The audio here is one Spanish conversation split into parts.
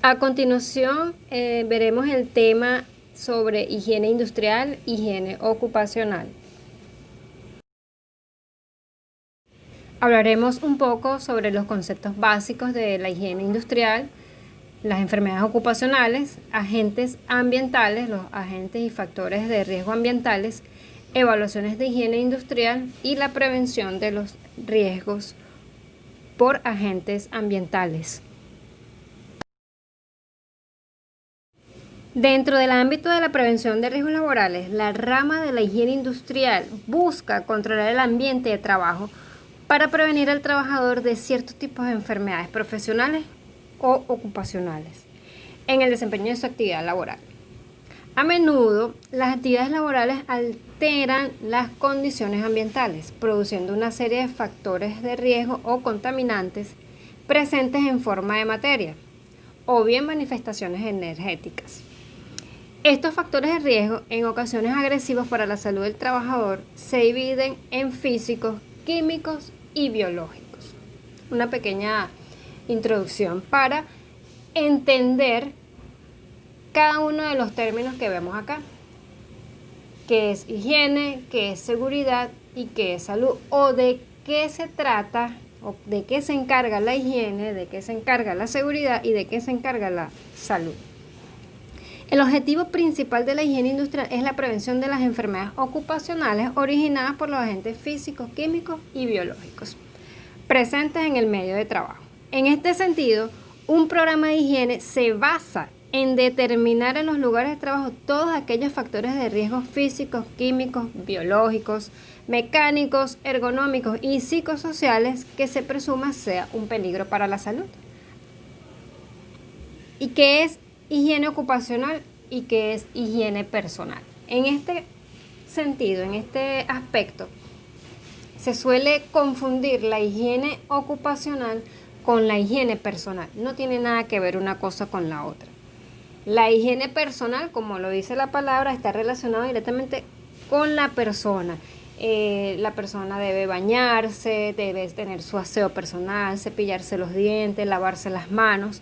A continuación, veremos el tema sobre higiene industrial, higiene ocupacional. Hablaremos un poco sobre los conceptos básicos de la higiene industrial, las enfermedades ocupacionales, agentes ambientales, los agentes y factores de riesgo ambientales, evaluaciones de higiene industrial y la prevención de los riesgos por agentes ambientales. Dentro del ámbito de la prevención de riesgos laborales, la rama de la higiene industrial busca controlar el ambiente de trabajo para prevenir al trabajador de ciertos tipos de enfermedades profesionales o ocupacionales en el desempeño de su actividad laboral. A menudo, las actividades laborales alteran las condiciones ambientales, produciendo una serie de factores de riesgo o contaminantes presentes en forma de materia o bien manifestaciones energéticas. Estos factores de riesgo, en ocasiones agresivos para la salud del trabajador, se dividen en físicos, químicos y biológicos. Una pequeña introducción para entender cada uno de los términos que vemos acá, qué es higiene, qué es seguridad y qué es salud, o de qué se trata, o de qué se encarga la higiene, de qué se encarga la seguridad y de qué se encarga la salud. El objetivo principal de la higiene industrial es la prevención de las enfermedades ocupacionales originadas por los agentes físicos, químicos y biológicos presentes en el medio de trabajo. En este sentido, un programa de higiene se basa en determinar en los lugares de trabajo todos aquellos factores de riesgo físicos, químicos, biológicos, mecánicos, ergonómicos y psicosociales que se presuma sea un peligro para la salud. ¿Y qué es higiene ocupacional y qué es higiene personal? En este sentido, en este aspecto, se suele confundir la higiene ocupacional con la higiene personal. No tiene nada que ver una cosa con la otra. La higiene personal, como lo dice la palabra, está relacionada directamente con la persona. La persona debe bañarse, debe tener su aseo personal, cepillarse los dientes, lavarse las manos.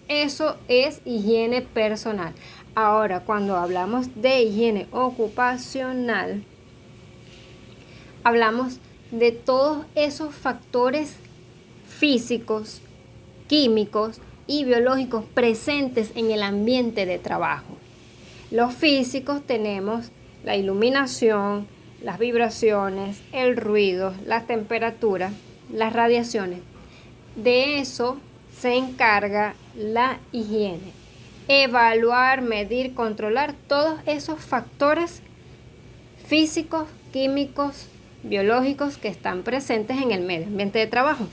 Eso es higiene personal. Ahora, cuando hablamos de higiene ocupacional, hablamos de todos esos factores físicos, químicos y biológicos presentes en el ambiente de trabajo. Los físicos tenemos la iluminación, las vibraciones, el ruido, las temperaturas, las radiaciones. De eso se encarga la higiene. Evaluar, medir, controlar todos esos factores físicos, químicos, biológicos que están presentes en el medio ambiente de trabajo.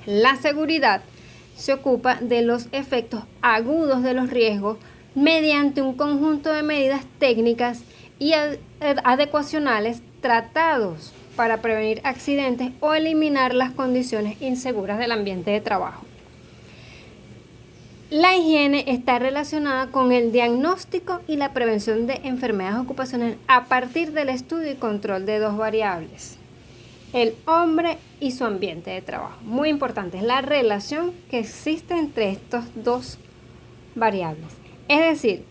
La seguridad se ocupa de los efectos agudos de los riesgos mediante un conjunto de medidas técnicas y adecuacionales tratados para prevenir accidentes o eliminar las condiciones inseguras del ambiente de trabajo. La higiene está relacionada con el diagnóstico y la prevención de enfermedades ocupacionales a partir del estudio y control de dos variables: el hombre y su ambiente de trabajo. Muy importante es la relación que existe entre estas dos variables. Es decir,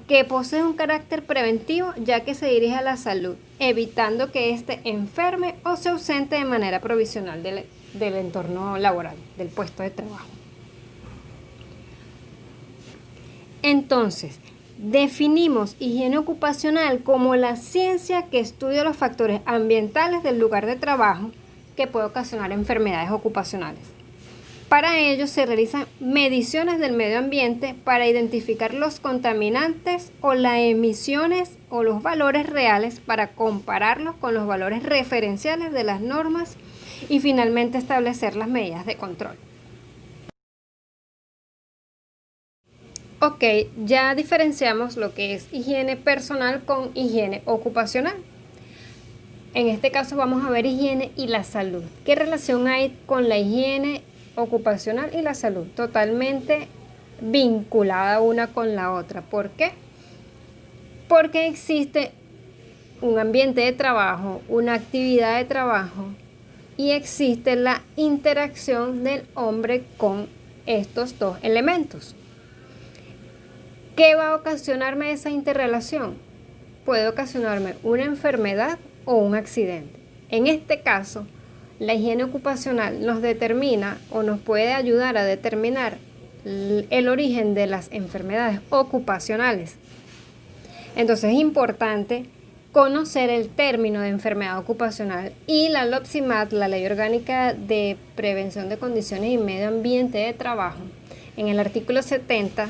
que posee un carácter preventivo ya que se dirige a la salud, evitando que éste enferme o se ausente de manera provisional del entorno laboral, del puesto de trabajo. Entonces, definimos higiene ocupacional como la ciencia que estudia los factores ambientales del lugar de trabajo que puede ocasionar enfermedades ocupacionales. Para ello se realizan mediciones del medio ambiente para identificar los contaminantes o las emisiones o los valores reales para compararlos con los valores referenciales de las normas y finalmente establecer las medidas de control. Ok, ya diferenciamos lo que es higiene personal con higiene ocupacional. En este caso vamos a ver higiene y la salud. ¿Qué relación hay con la higiene ocupacional y la salud? Totalmente vinculada una con la otra. ¿Por qué? Porque existe un ambiente de trabajo, una actividad de trabajo y existe la interacción del hombre con estos dos elementos. ¿Qué va a ocasionarme esa interrelación? Puede ocasionarme una enfermedad o un accidente. En este caso, la higiene ocupacional nos determina o nos puede ayudar a determinar el origen de las enfermedades ocupacionales. Entonces es importante conocer el término de enfermedad ocupacional y la LOPSIMAT, la Ley Orgánica de Prevención de Condiciones y Medio Ambiente de Trabajo, en el artículo 70,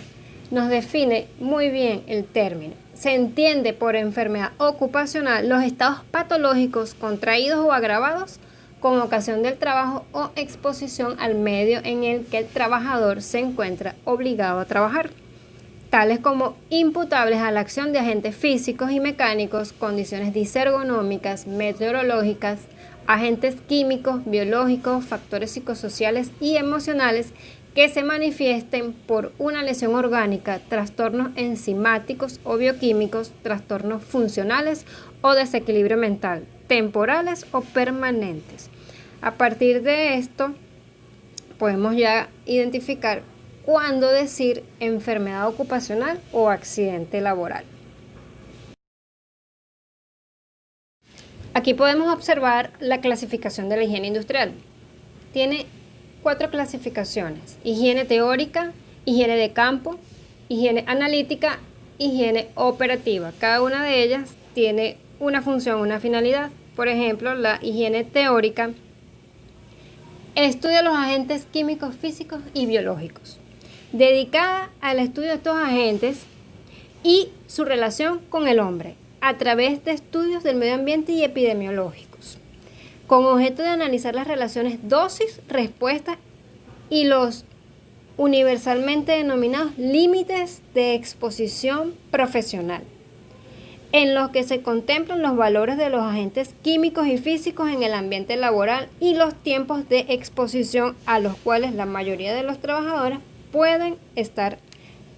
nos define muy bien el término. Se entiende por enfermedad ocupacional los estados patológicos contraídos o agravados con ocasión del trabajo o exposición al medio en el que el trabajador se encuentra obligado a trabajar, tales como imputables a la acción de agentes físicos y mecánicos, condiciones disergonómicas, meteorológicas, agentes químicos, biológicos, factores psicosociales y emocionales que se manifiesten por una lesión orgánica, trastornos enzimáticos o bioquímicos, trastornos funcionales o desequilibrio mental, temporales o permanentes. A partir de esto, podemos ya identificar cuándo decir enfermedad ocupacional o accidente laboral. Aquí podemos observar la clasificación de la higiene industrial. Tiene 4 clasificaciones: higiene teórica, higiene de campo, higiene analítica, higiene operativa. Cada una de ellas tiene una función, una finalidad. Por ejemplo, la higiene teórica estudia los agentes químicos, físicos y biológicos, dedicada al estudio de estos agentes y su relación con el hombre a través de estudios del medio ambiente y epidemiológicos, con objeto de analizar las relaciones dosis-respuesta y los universalmente denominados límites de exposición profesional, en los que se contemplan los valores de los agentes químicos y físicos en el ambiente laboral y los tiempos de exposición a los cuales la mayoría de los trabajadores pueden estar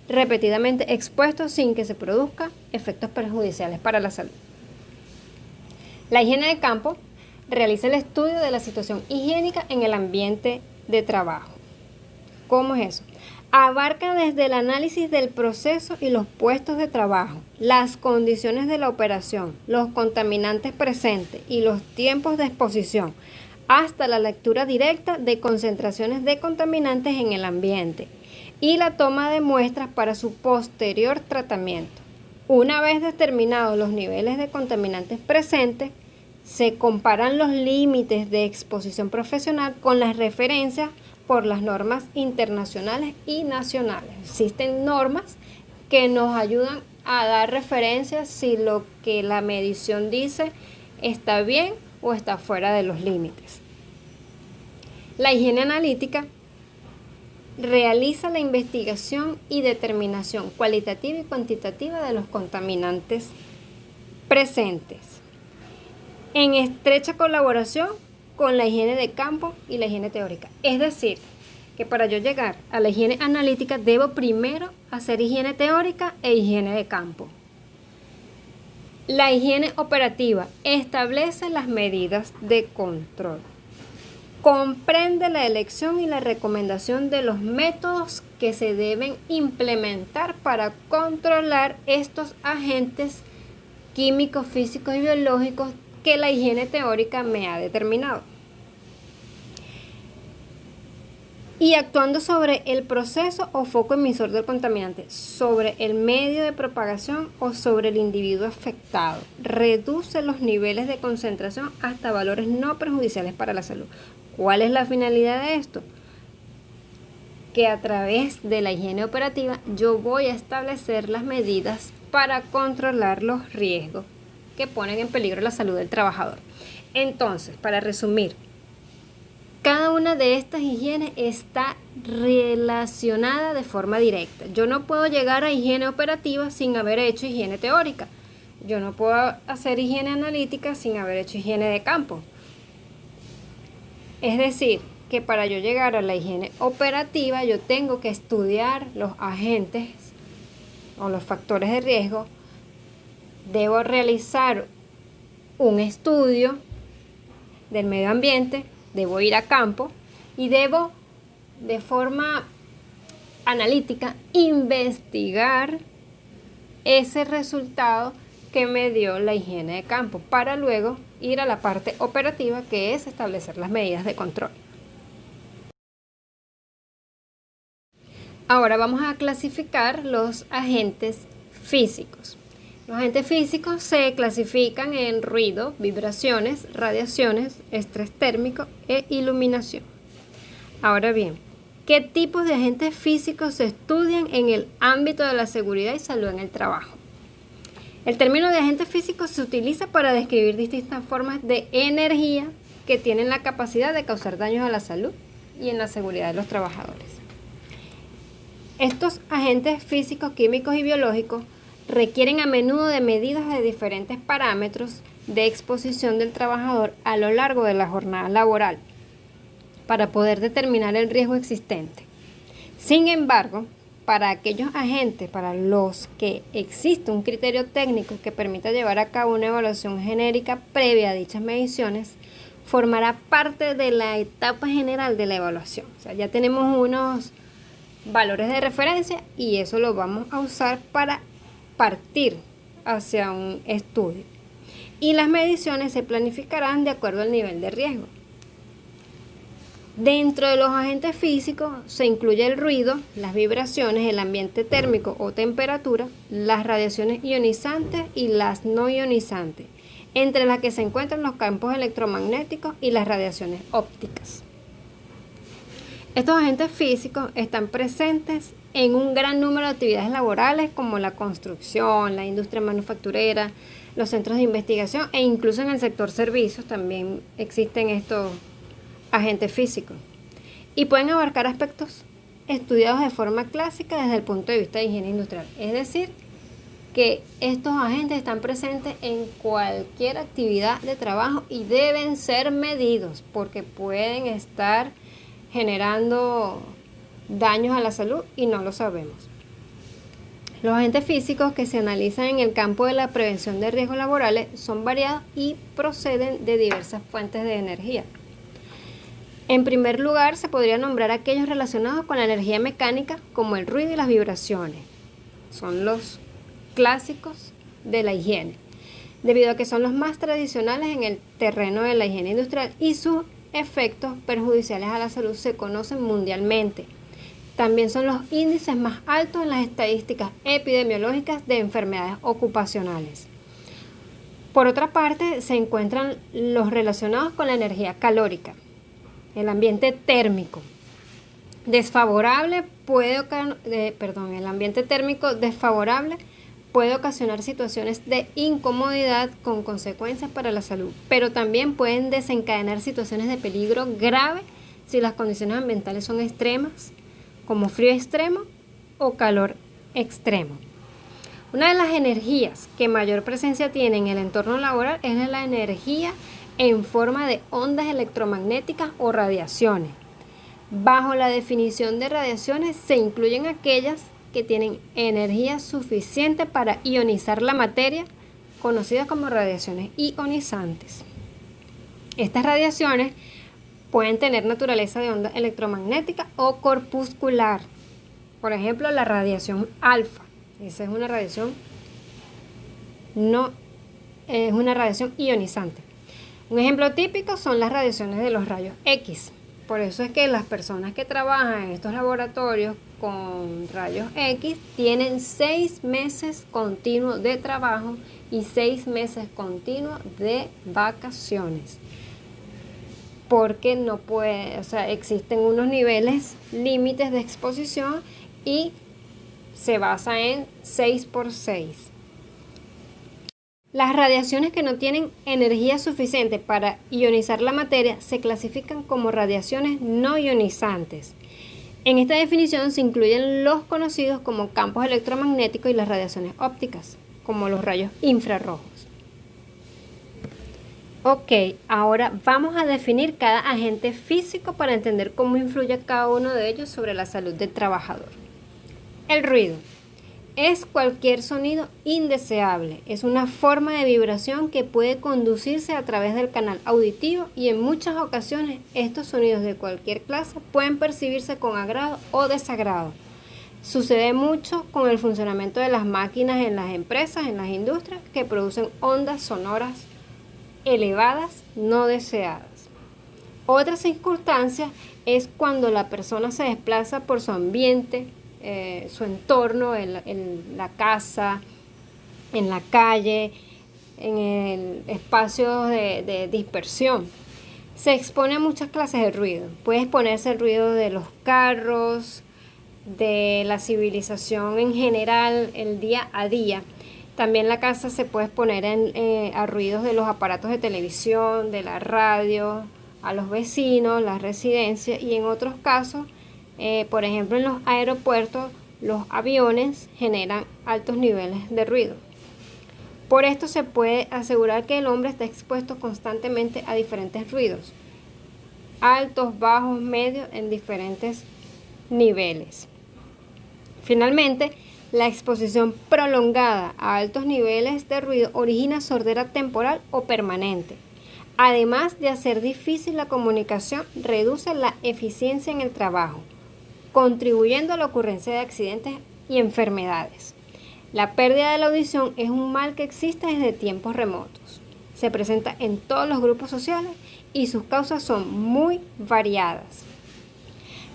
repetidamente expuestos sin que se produzcan efectos perjudiciales para la salud. La higiene de campo realiza el estudio de la situación higiénica en el ambiente de trabajo. ¿Cómo es eso? Abarca desde el análisis del proceso y los puestos de trabajo, las condiciones de la operación, los contaminantes presentes y los tiempos de exposición, hasta la lectura directa de concentraciones de contaminantes en el ambiente y la toma de muestras para su posterior tratamiento. Una vez determinados los niveles de contaminantes presentes, se comparan los límites de exposición profesional con las referencias por las normas internacionales y nacionales. Existen normas que nos ayudan a dar referencias si lo que la medición dice está bien o está fuera de los límites. La higiene analítica realiza la investigación y determinación cualitativa y cuantitativa de los contaminantes presentes, en estrecha colaboración con la higiene de campo y la higiene teórica. Es decir, que para yo llegar a la higiene analítica debo primero hacer higiene teórica e higiene de campo. La higiene operativa establece las medidas de control. Comprende la elección y la recomendación de los métodos que se deben implementar para controlar estos agentes químicos, físicos y biológicos que la higiene teórica me ha determinado. Y actuando sobre el proceso o foco emisor del contaminante, sobre el medio de propagación o sobre el individuo afectado, reduce los niveles de concentración hasta valores no perjudiciales para la salud. ¿Cuál es la finalidad de esto? Que a través de la higiene operativa yo voy a establecer las medidas para controlar los riesgos que ponen en peligro la salud del trabajador. Entonces, para resumir, cada una de estas higienes está relacionada de forma directa. Yo no puedo llegar a higiene operativa sin haber hecho higiene teórica. Yo no puedo hacer higiene analítica sin haber hecho higiene de campo. Es decir, que para yo llegar a la higiene operativa, yo tengo que estudiar los agentes o los factores de riesgo. Debo realizar un estudio del medio ambiente, debo ir a campo y debo de forma analítica, investigar ese resultado que me dio la higiene de campo para luego ir a la parte operativa, que es establecer las medidas de control. Ahora vamos a clasificar los agentes físicos. Los agentes físicos se clasifican en ruido, vibraciones, radiaciones, estrés térmico e iluminación. Ahora bien, ¿qué tipos de agentes físicos se estudian en el ámbito de la seguridad y salud en el trabajo? El término de agente físico se utiliza para describir distintas formas de energía que tienen la capacidad de causar daños a la salud y en la seguridad de los trabajadores. Estos agentes físicos, químicos y biológicos requieren a menudo de medidas de diferentes parámetros de exposición del trabajador a lo largo de la jornada laboral para poder determinar el riesgo existente. Sin embargo, para aquellos agentes para los que existe un criterio técnico que permita llevar a cabo una evaluación genérica previa a dichas mediciones, formará parte de la etapa general de la evaluación. O sea, ya tenemos unos valores de referencia y eso lo vamos a usar para partir hacia un estudio. Y las mediciones se planificarán de acuerdo al nivel de riesgo. Dentro de los agentes físicos se incluye el ruido, las vibraciones, el ambiente térmico o temperatura, las radiaciones ionizantes y las no ionizantes, entre las que se encuentran los campos electromagnéticos y las radiaciones ópticas. Estos agentes físicos están presentes en un gran número de actividades laborales como la construcción, la industria manufacturera, los centros de investigación e incluso en el sector servicios también existen estos agentes físicos y pueden abarcar aspectos estudiados de forma clásica desde el punto de vista de higiene industrial. Es decir, que estos agentes están presentes en cualquier actividad de trabajo y deben ser medidos porque pueden estar generando daños a la salud y no lo sabemos. Los agentes físicos que se analizan en el campo de la prevención de riesgos laborales son variados y proceden de diversas fuentes de energía. En primer lugar, se podría nombrar aquellos relacionados con la energía mecánica, como el ruido y las vibraciones. Son los clásicos de la higiene, debido a que son los más tradicionales en el terreno de la higiene industrial y sus efectos perjudiciales a la salud se conocen mundialmente. También son los índices más altos en las estadísticas epidemiológicas de enfermedades ocupacionales. Por otra parte, se encuentran los relacionados con la energía calórica. El ambiente térmico desfavorable el ambiente térmico desfavorable puede ocasionar situaciones de incomodidad con consecuencias para la salud, pero también pueden desencadenar situaciones de peligro grave si las condiciones ambientales son extremas, como frío extremo o calor extremo. Una de las energías que mayor presencia tiene en el entorno laboral es la energía en forma de ondas electromagnéticas o radiaciones. Bajo la definición de radiaciones se incluyen aquellas que tienen energía suficiente para ionizar la materia, conocidas como radiaciones ionizantes. Estas radiaciones pueden tener naturaleza de onda electromagnética o corpuscular. Por ejemplo, la radiación alfa. Esa es una radiación ionizante. Un ejemplo típico son las radiaciones de los rayos X. Por eso es que las personas que trabajan en estos laboratorios con rayos X tienen 6 meses continuos de trabajo y 6 meses continuos de vacaciones. Porque existen unos niveles límites de exposición y se basa en 6×6. Las radiaciones que no tienen energía suficiente para ionizar la materia se clasifican como radiaciones no ionizantes. En esta definición se incluyen los conocidos como campos electromagnéticos y las radiaciones ópticas, como los rayos infrarrojos. Ok, ahora vamos a definir cada agente físico para entender cómo influye cada uno de ellos sobre la salud del trabajador. El ruido es cualquier sonido indeseable. Es una forma de vibración que puede conducirse a través del canal auditivo y en muchas ocasiones estos sonidos de cualquier clase pueden percibirse con agrado o desagrado. Sucede mucho con el funcionamiento de las máquinas en las empresas, en las industrias, que producen ondas sonoras elevadas no deseadas. Otra circunstancia es cuando la persona se desplaza por su ambiente, su entorno, en la casa, en la calle, en el espacio de dispersión. Se expone a muchas clases de ruido. Puede exponerse al ruido de los carros, de la civilización en general, el día a día. También la casa se puede exponer a ruidos de los aparatos de televisión, de la radio, a los vecinos, las residencias, y en otros casos, por ejemplo en los aeropuertos, los aviones generan altos niveles de ruido. Por esto se puede asegurar que el hombre está expuesto constantemente a diferentes ruidos, altos, bajos, medios, en diferentes niveles. Finalmente, la exposición prolongada a altos niveles de ruido origina sordera temporal o permanente. Además de hacer difícil la comunicación, reduce la eficiencia en el trabajo, contribuyendo a la ocurrencia de accidentes y enfermedades. La pérdida de la audición es un mal que existe desde tiempos remotos. Se presenta en todos los grupos sociales y sus causas son muy variadas.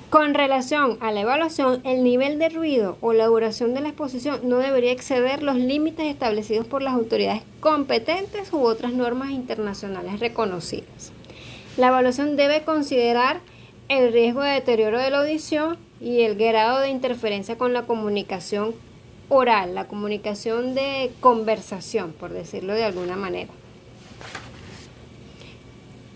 Con relación a la evaluación, el nivel de ruido o la duración de la exposición no debería exceder los límites establecidos por las autoridades competentes u otras normas internacionales reconocidas. La evaluación debe considerar el riesgo de deterioro de la audición y el grado de interferencia con la comunicación oral, la comunicación de conversación, por decirlo de alguna manera.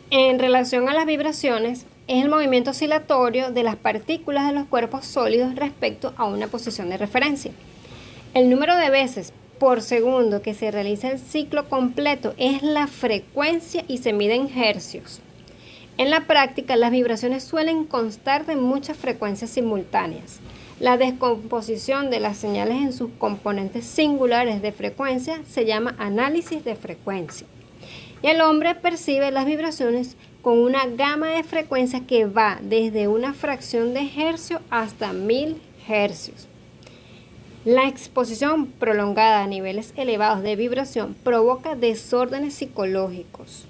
En relación a las vibraciones, es el movimiento oscilatorio de las partículas de los cuerpos sólidos respecto a una posición de referencia. El número de veces por segundo que se realiza el ciclo completo es la frecuencia y se mide en hercios. En la práctica, las vibraciones suelen constar de muchas frecuencias simultáneas. La descomposición de las señales en sus componentes singulares de frecuencia se llama análisis de frecuencia. Y el hombre percibe las vibraciones con una gama de frecuencias que va desde una fracción de hercio hasta 1000 hercios. La exposición prolongada a niveles elevados de vibración provoca desórdenes psicológicos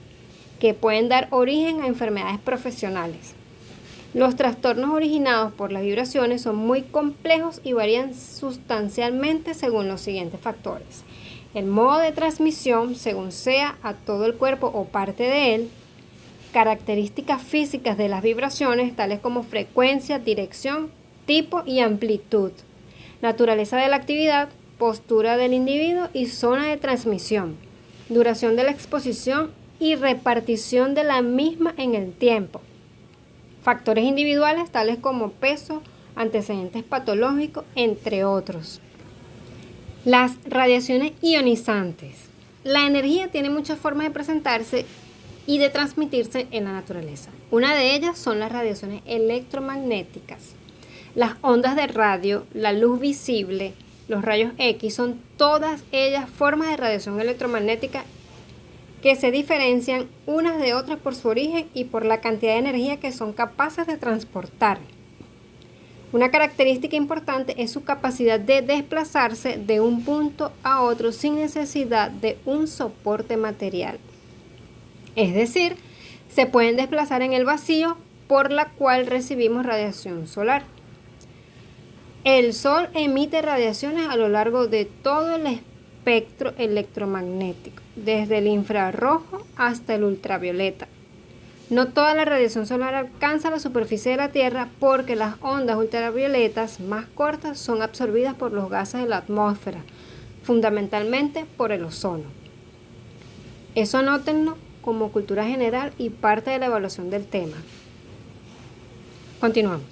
que pueden dar origen a enfermedades profesionales. Los trastornos originados por las vibraciones son muy complejos y varían sustancialmente según los siguientes factores: el modo de transmisión, según sea a todo el cuerpo o parte de él; características físicas de las vibraciones, tales como frecuencia, dirección, tipo y amplitud; naturaleza de la actividad, postura del individuo y zona de transmisión; duración de la exposición y repartición de la misma en el tiempo; factores individuales tales como peso, antecedentes patológicos, entre otros. Las radiaciones ionizantes. La energía tiene muchas formas de presentarse y de transmitirse en la naturaleza. Una de ellas son las radiaciones electromagnéticas. Las ondas de radio, la luz visible, los rayos X, son todas ellas formas de radiación electromagnética que se diferencian unas de otras por su origen y por la cantidad de energía que son capaces de transportar. Una característica importante es su capacidad de desplazarse de un punto a otro sin necesidad de un soporte material. Es decir, se pueden desplazar en el vacío, por la cual recibimos radiación solar. El Sol emite radiaciones a lo largo de todo el espectro electromagnético, desde el infrarrojo hasta el ultravioleta. No toda la radiación solar alcanza la superficie de la Tierra porque las ondas ultravioletas más cortas son absorbidas por los gases de la atmósfera, fundamentalmente por el ozono. Eso anótenlo como cultura general y parte de la evaluación del tema. Continuamos.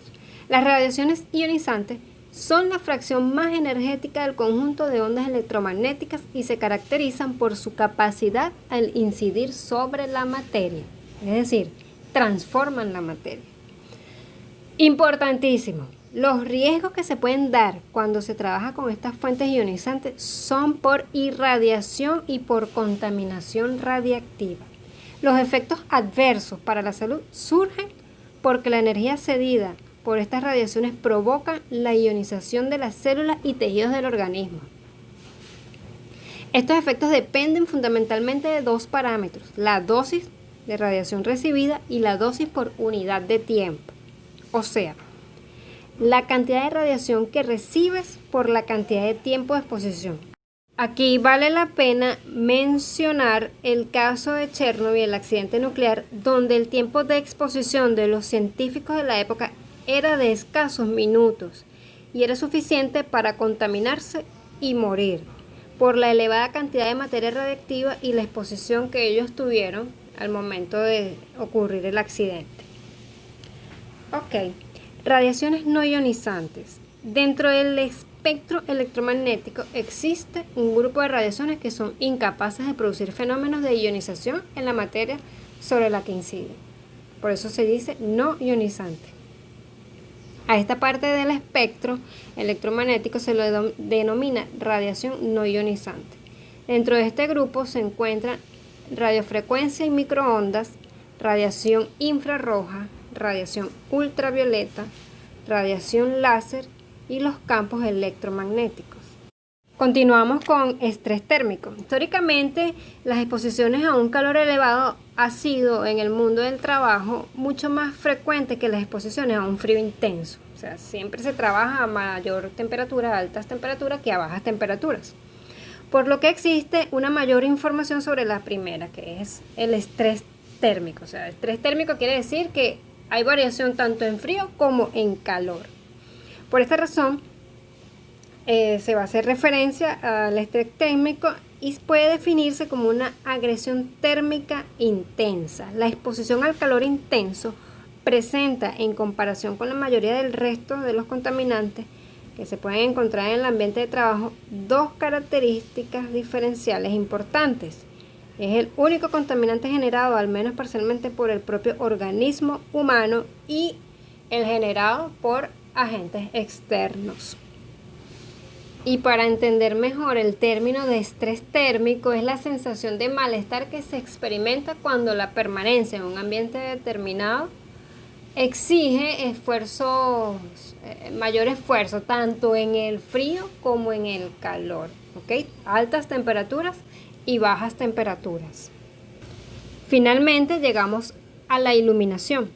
Las radiaciones ionizantes son la fracción más energética del conjunto de ondas electromagnéticas y se caracterizan por su capacidad al incidir sobre la materia, es decir, transforman la materia. Importantísimo, los riesgos que se pueden dar cuando se trabaja con estas fuentes ionizantes son por irradiación y por contaminación radiactiva. Los efectos adversos para la salud surgen porque la energía cedida por estas radiaciones provocan la ionización de las células y tejidos del organismo. Estos efectos dependen fundamentalmente de dos parámetros: la dosis de radiación recibida y la dosis por unidad de tiempo. O sea, la cantidad de radiación que recibes por la cantidad de tiempo de exposición. Aquí vale la pena mencionar el caso de Chernobyl, el accidente nuclear, donde el tiempo de exposición de los científicos de la época era de escasos minutos y era suficiente para contaminarse y morir por la elevada cantidad de materia radiactiva y la exposición que ellos tuvieron al momento de ocurrir el accidente. Ok, radiaciones no ionizantes. Dentro del espectro electromagnético existe un grupo de radiaciones que son incapaces de producir fenómenos de ionización en la materia sobre la que inciden. Por eso se dice no ionizante. A esta parte del espectro electromagnético se lo denomina radiación no ionizante. Dentro de este grupo se encuentran radiofrecuencia y microondas, radiación infrarroja, radiación ultravioleta, radiación láser y los campos electromagnéticos. Continuamos con estrés térmico. Históricamente, las exposiciones a un calor elevado ha sido en el mundo del trabajo mucho más frecuente que las exposiciones a un frío intenso. O sea, siempre se trabaja a mayor temperatura, a altas temperaturas, que a bajas temperaturas. Por lo que existe una mayor información sobre la primera, que es el estrés térmico. O sea, estrés térmico quiere decir que hay variación tanto en frío como en calor. Por esta razón, se va a hacer referencia al estrés térmico y puede definirse como una agresión térmica intensa. La exposición al calor intenso presenta, en comparación con la mayoría del resto de los contaminantes que se pueden encontrar en el ambiente de trabajo, dos características diferenciales importantes. Es el único contaminante generado, al menos parcialmente, por el propio organismo humano y el generado por agentes externos. Y para entender mejor el término de estrés térmico, es la sensación de malestar que se experimenta cuando la permanencia en un ambiente determinado exige mayor esfuerzo, tanto en el frío como en el calor, ¿ok? Altas temperaturas y bajas temperaturas. Finalmente llegamos a la iluminación.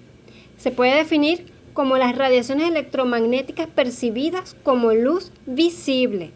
Se puede definir como las radiaciones electromagnéticas percibidas como luz visible.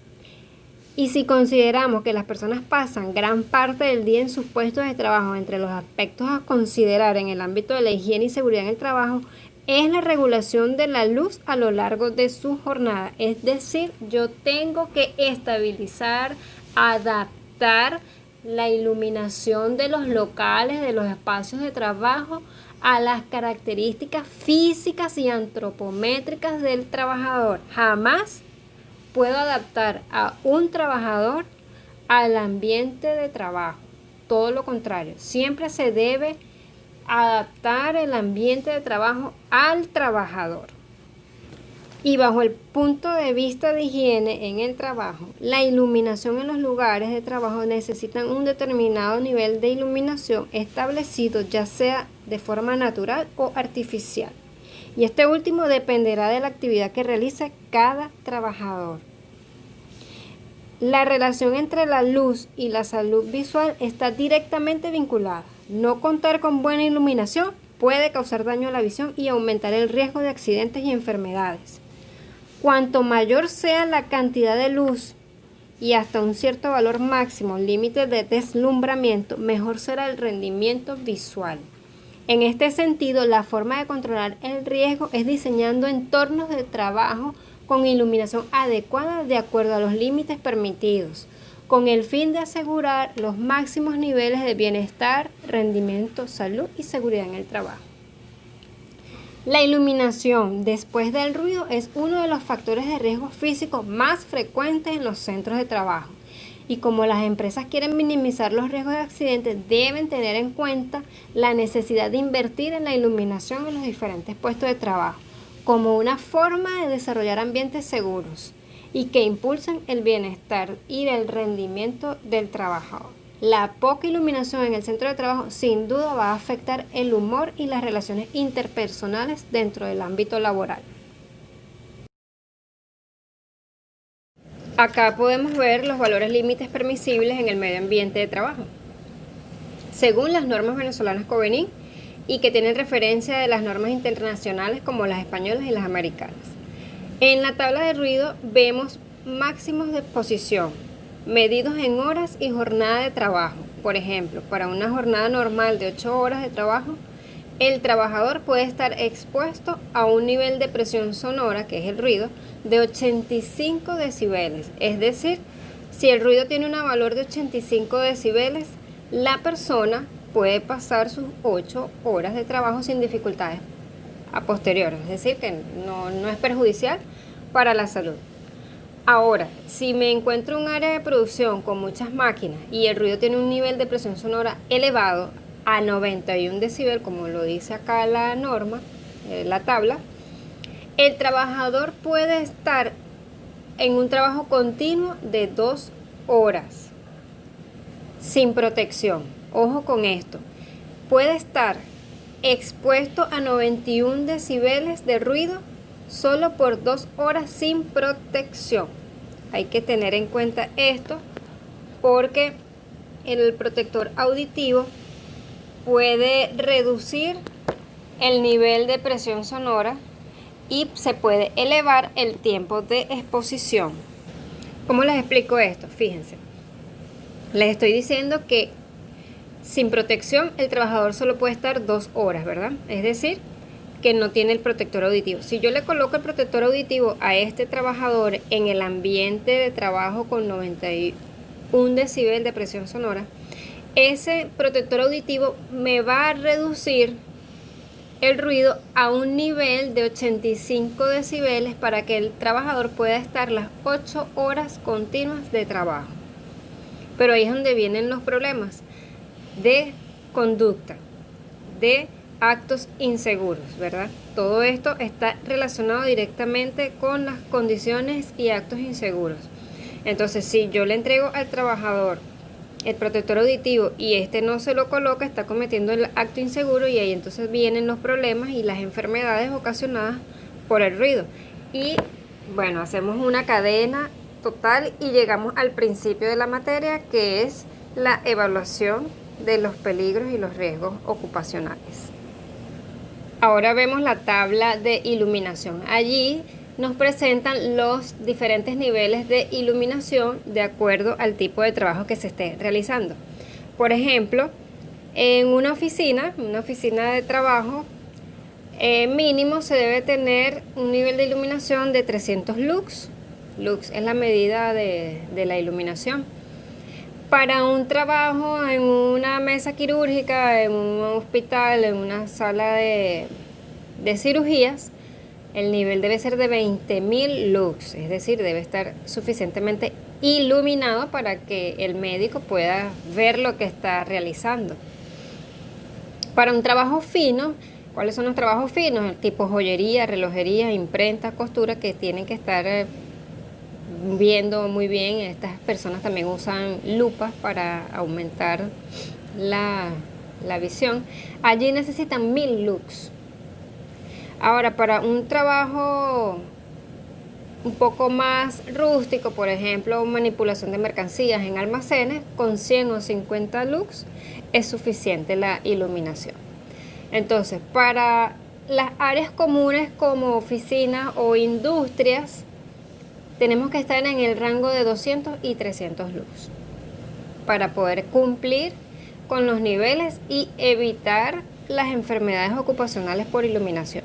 Y si consideramos que las personas pasan gran parte del día en sus puestos de trabajo, entre los aspectos a considerar en el ámbito de la higiene y seguridad en el trabajo, es la regulación de la luz a lo largo de su jornada. Es decir, yo tengo que estabilizar, adaptar la iluminación de los locales, de los espacios de trabajo, a las características físicas y antropométricas del trabajador. Jamás puedo adaptar a un trabajador al ambiente de trabajo. Todo lo contrario, siempre se debe adaptar el ambiente de trabajo al trabajador. Y bajo el punto de vista de higiene en el trabajo, la iluminación en los lugares de trabajo necesitan un determinado nivel de iluminación establecido, ya sea de forma natural o artificial. Y este último dependerá de la actividad que realice cada trabajador. La relación entre la luz y la salud visual está directamente vinculada. No contar con buena iluminación puede causar daño a la visión y aumentar el riesgo de accidentes y enfermedades. Cuanto mayor sea la cantidad de luz y hasta un cierto valor máximo, límite de deslumbramiento, mejor será el rendimiento visual. En este sentido, la forma de controlar el riesgo es diseñando entornos de trabajo con iluminación adecuada de acuerdo a los límites permitidos, con el fin de asegurar los máximos niveles de bienestar, rendimiento, salud y seguridad en el trabajo. La iluminación después del ruido es uno de los factores de riesgo físico más frecuentes en los centros de trabajo. Y como las empresas quieren minimizar los riesgos de accidentes, deben tener en cuenta la necesidad de invertir en la iluminación en los diferentes puestos de trabajo, como una forma de desarrollar ambientes seguros y que impulsen el bienestar y el rendimiento del trabajador. La poca iluminación en el centro de trabajo sin duda va a afectar el humor y las relaciones interpersonales dentro del ámbito laboral. Acá podemos ver los valores límites permisibles en el medio ambiente de trabajo, según las normas venezolanas Covenin y que tienen referencia de las normas internacionales como las españolas y las americanas. En la tabla de ruido vemos máximos de exposición, medidos en horas y jornada de trabajo. Por ejemplo, para una jornada normal de 8 horas de trabajo, el trabajador puede estar expuesto a un nivel de presión sonora, que es el ruido, de 85 decibeles. Es decir, si el ruido tiene un valor de 85 decibeles, la persona puede pasar sus 8 horas de trabajo sin dificultades a posteriores. Es decir, que no es perjudicial para la salud. Ahora, si me encuentro en un área de producción con muchas máquinas y el ruido tiene un nivel de presión sonora elevado a 91 decibel, como lo dice acá la norma, la tabla, el trabajador puede estar en un trabajo continuo de 2 horas sin protección. Ojo con esto, puede estar expuesto a 91 decibeles de ruido solo por 2 horas sin protección. Hay que tener en cuenta esto porque el protector auditivo puede reducir el nivel de presión sonora y se puede elevar el tiempo de exposición. ¿Cómo les explico esto? Fíjense, les estoy diciendo que sin protección el trabajador solo puede estar 2 horas, ¿verdad? Es decir, que no tiene el protector auditivo. Si yo le coloco el protector auditivo a este trabajador en el ambiente de trabajo con 91 decibel de presión sonora, ese protector auditivo me va a reducir el ruido a un nivel de 85 decibeles para que el trabajador pueda estar las 8 horas continuas de trabajo. Pero ahí es donde vienen los problemas de conducta, de actos inseguros, ¿verdad? Todo esto está relacionado directamente con las condiciones y actos inseguros. Entonces, si yo le entrego al trabajador el protector auditivo y este no se lo coloca, está cometiendo el acto inseguro y ahí entonces vienen los problemas y las enfermedades ocasionadas por el ruido. Y bueno, hacemos una cadena total y llegamos al principio de la materia, que es la evaluación de los peligros y los riesgos ocupacionales. Ahora vemos la tabla de iluminación. Allí nos presentan los diferentes niveles de iluminación de acuerdo al tipo de trabajo que se esté realizando. Por ejemplo, en una oficina de trabajo, mínimo se debe tener un nivel de iluminación de 300 lux. Lux es la medida de la iluminación. Para un trabajo en una mesa quirúrgica, en un hospital, en una sala de cirugías, el nivel debe ser de 20.000 lux, es decir, debe estar suficientemente iluminado para que el médico pueda ver lo que está realizando. Para un trabajo fino, ¿cuáles son los trabajos finos? Tipo joyería, relojería, imprenta, costura, que tienen que estar viendo muy bien. Estas personas también usan lupas para aumentar la visión. Allí necesitan 1.000 lux. Ahora, para un trabajo un poco más rústico, por ejemplo, manipulación de mercancías en almacenes, con 100 o 50 lux es suficiente la iluminación. Entonces, para las áreas comunes como oficinas o industrias, tenemos que estar en el rango de 200 y 300 lux para poder cumplir con los niveles y evitar las enfermedades ocupacionales por iluminación.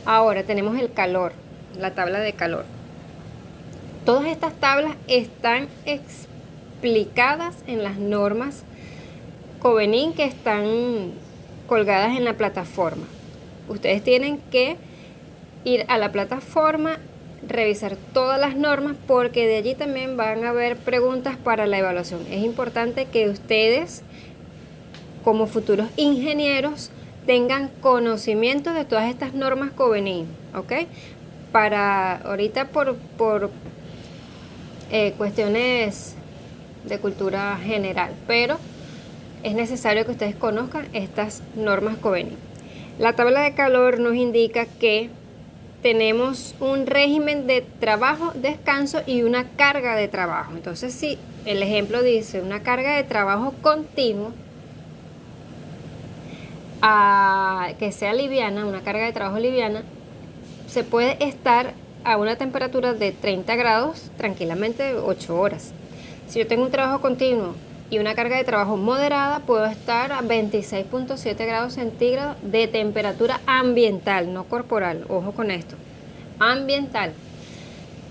Ahora tenemos el calor, la tabla de calor. Todas estas tablas están explicadas en las normas Covenin que están colgadas en la plataforma. Ustedes tienen que ir a la plataforma, revisar todas las normas, porque de allí también van a haber preguntas para la evaluación. Es importante que ustedes, como futuros ingenieros, tengan conocimiento de todas estas normas Covenin, ¿ok? Para ahorita por cuestiones de cultura general, pero es necesario que ustedes conozcan estas normas Covenin. La tabla de calor nos indica que tenemos un régimen de trabajo, descanso y una carga de trabajo. Entonces, si el ejemplo dice una carga de trabajo continuo, que sea liviana, una carga de trabajo liviana, se puede estar a una temperatura de 30 grados tranquilamente 8 horas. Si yo tengo un trabajo continuo y una carga de trabajo moderada, puedo estar a 26.7 grados centígrados de temperatura ambiental, no corporal, ojo con esto, ambiental.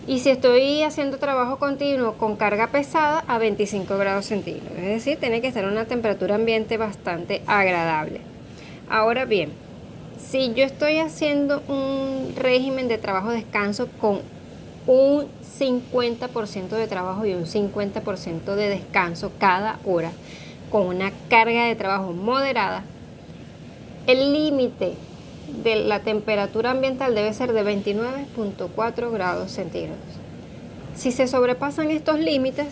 Y si estoy haciendo trabajo continuo con carga pesada, a 25 grados centígrados, es decir, tiene que estar a una temperatura ambiente bastante agradable. Ahora bien, si yo estoy haciendo un régimen de trabajo-descanso con un 50% de trabajo y un 50% de descanso cada hora, con una carga de trabajo moderada, el límite de la temperatura ambiental debe ser de 29.4 grados centígrados. Si se sobrepasan estos límites,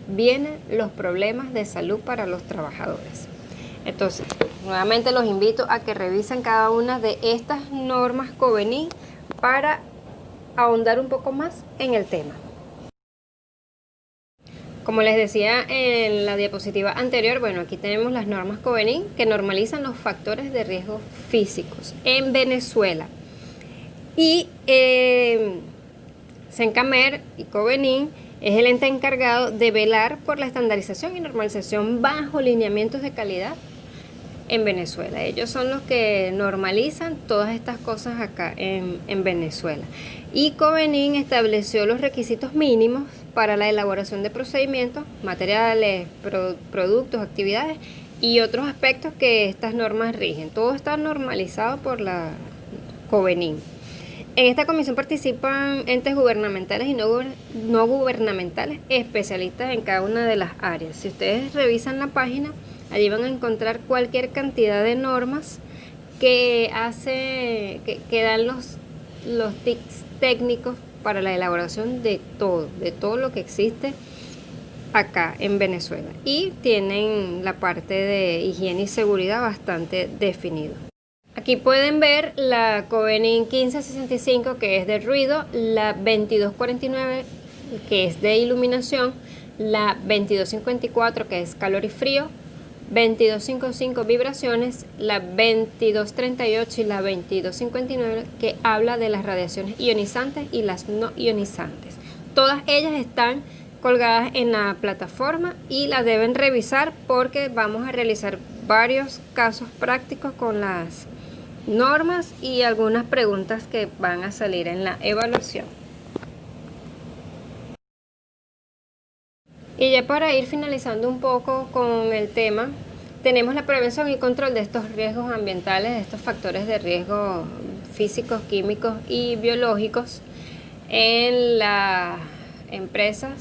vienen los problemas de salud para los trabajadores. Entonces, nuevamente los invito a que revisen cada una de estas normas Covenin para ahondar un poco más en el tema. Como les decía en la diapositiva anterior, bueno, aquí tenemos las normas Covenin que normalizan los factores de riesgo físicos en Venezuela. Y Sencamer y Covenin es el ente encargado de velar por la estandarización y normalización bajo lineamientos de calidad en Venezuela. Ellos son los que normalizan todas estas cosas acá en Venezuela. Y Covenin estableció los requisitos mínimos para la elaboración de procedimientos, materiales, productos, actividades y otros aspectos que estas normas rigen. Todo está normalizado por la Covenin. En esta comisión participan entes gubernamentales y no gubernamentales, especialistas en cada una de las áreas. Si ustedes revisan la página, allí van a encontrar cualquier cantidad de normas que dan los tips técnicos para la elaboración de todo lo que existe acá en Venezuela. Y tienen la parte de higiene y seguridad bastante definido. Aquí pueden ver la Covenin 1565, que es de ruido, la 2249, que es de iluminación, la 2254, que es calor y frío, 2255 vibraciones, la 2238 y la 2259, que habla de las radiaciones ionizantes y las no ionizantes. Todas ellas están colgadas en la plataforma y las deben revisar porque vamos a realizar varios casos prácticos con las normas y algunas preguntas que van a salir en la evaluación. Y ya para ir finalizando un poco con el tema, tenemos la prevención y control de estos riesgos ambientales, de estos factores de riesgo físicos, químicos y biológicos en las empresas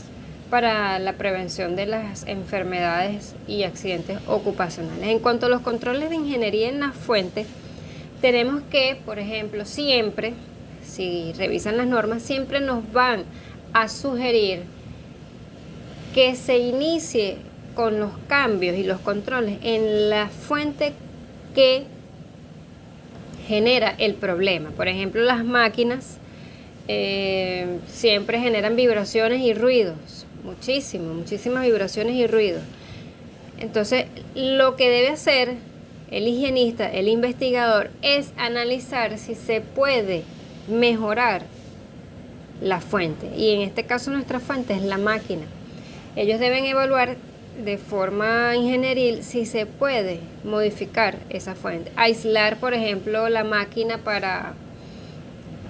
para la prevención de las enfermedades y accidentes ocupacionales. En cuanto a los controles de ingeniería en la fuente, tenemos que, por ejemplo, siempre, si revisan las normas, siempre nos van a sugerir que se inicie con los cambios y los controles en la fuente que genera el problema. Por ejemplo, las máquinas siempre generan vibraciones y ruidos, muchísimas vibraciones y ruidos. Entonces, lo que debe hacer el higienista, el investigador, es analizar si se puede mejorar la fuente. Y en este caso nuestra fuente es la máquina. Ellos deben evaluar de forma ingenieril si se puede modificar esa fuente. Aislar, por ejemplo, la máquina para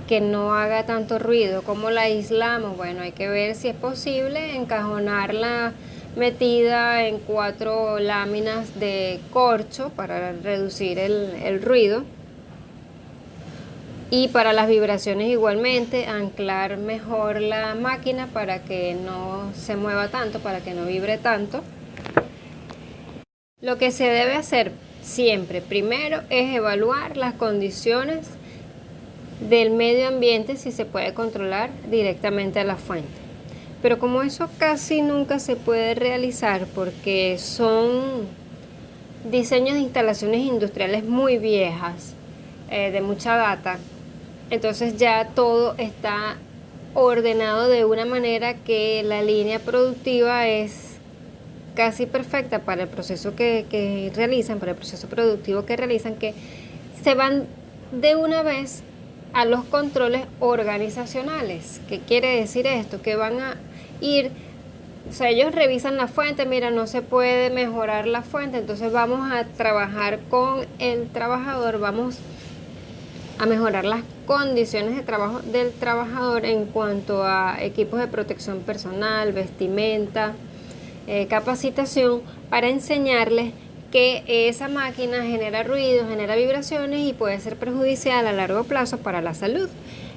que no haga tanto ruido. ¿Cómo la aislamos? Bueno, hay que ver si es posible encajonarla metida en 4 láminas de corcho para reducir el ruido. Y para las vibraciones igualmente, anclar mejor la máquina para que no se mueva tanto, para que no vibre tanto. Lo que se debe hacer siempre, primero, es evaluar las condiciones del medio ambiente, si se puede controlar directamente a la fuente. Pero como eso casi nunca se puede realizar porque son diseños de instalaciones industriales muy viejas, de mucha data, Entonces ya todo está ordenado de una manera que la línea productiva es casi perfecta para el proceso que realizan, para el proceso productivo que realizan, que se van de una vez a los controles organizacionales. ¿Qué quiere decir esto? Que van a ir, o sea, ellos revisan la fuente, mira, no se puede mejorar la fuente, entonces vamos a trabajar con el trabajador, vamos a mejorar las condiciones de trabajo del trabajador en cuanto a equipos de protección personal, vestimenta, capacitación, para enseñarles que esa máquina genera ruido, genera vibraciones y puede ser perjudicial a largo plazo para la salud.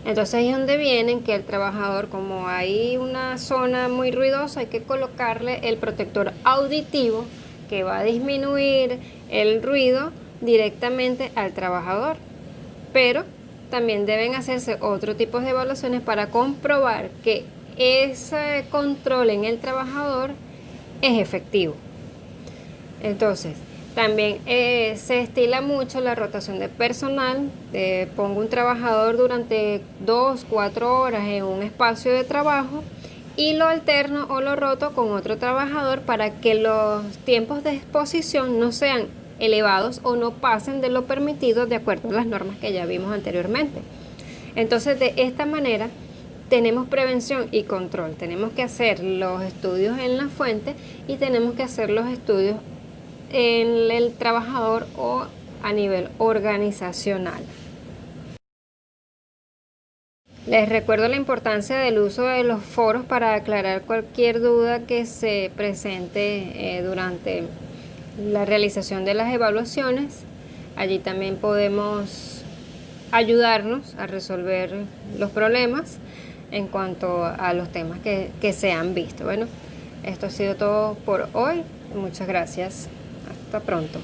Entonces ahí es donde vienen que el trabajador, como hay una zona muy ruidosa, hay que colocarle el protector auditivo que va a disminuir el ruido directamente al trabajador. Pero también deben hacerse otro tipo de evaluaciones para comprobar que ese control en el trabajador es efectivo. Entonces, también se estila mucho la rotación de personal. Pongo un trabajador durante 2-4 horas en un espacio de trabajo y lo alterno o lo roto con otro trabajador para que los tiempos de exposición no sean elevados o no pasen de lo permitido de acuerdo a las normas que ya vimos anteriormente. Entonces, de esta manera tenemos prevención y control. Tenemos que hacer los estudios en la fuente y tenemos que hacer los estudios en el trabajador o a nivel organizacional. Les recuerdo la importancia del uso de los foros para aclarar cualquier duda que se presente durante la realización de las evaluaciones. Allí también podemos ayudarnos a resolver los problemas en cuanto a los temas que se han visto. Bueno, esto ha sido todo por hoy. Muchas gracias. Hasta pronto.